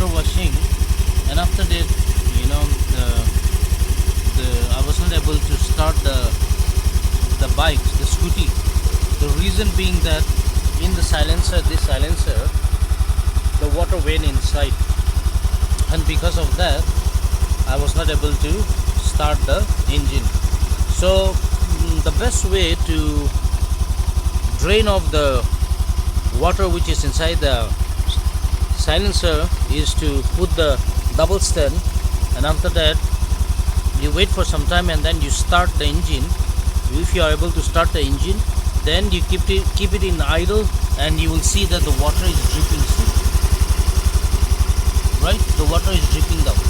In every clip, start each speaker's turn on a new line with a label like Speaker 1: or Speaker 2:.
Speaker 1: water washing, and after that, you know, I was not able to start the bike, the scooty. The reason being that in the silencer, this silencer, the water went inside, and because of that I was not able to start the engine. So the best way to drain off the water which is inside the silencer is to put the double stand, and after that you wait for some time and then you start the engine. If you are able to start the engine, then you keep it in idle, and you will see that the water is dripping soon. Right, the water is dripping down.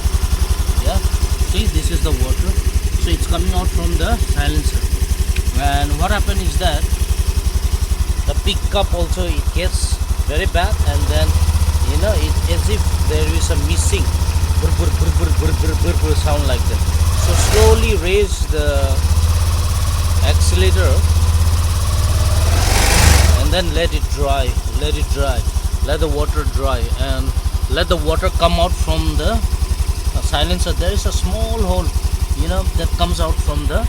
Speaker 1: Yeah, see, this is the water, so it's coming out from the silencer. And what happened is that the pickup also, it gets very bad, and then it's as if there is a missing burr, burr, burr, burr, burr, burr, burr sound like that. So slowly raise the accelerator and then let it dry, let the water dry, and let the water come out from the silencer. There is a small hole that comes out from the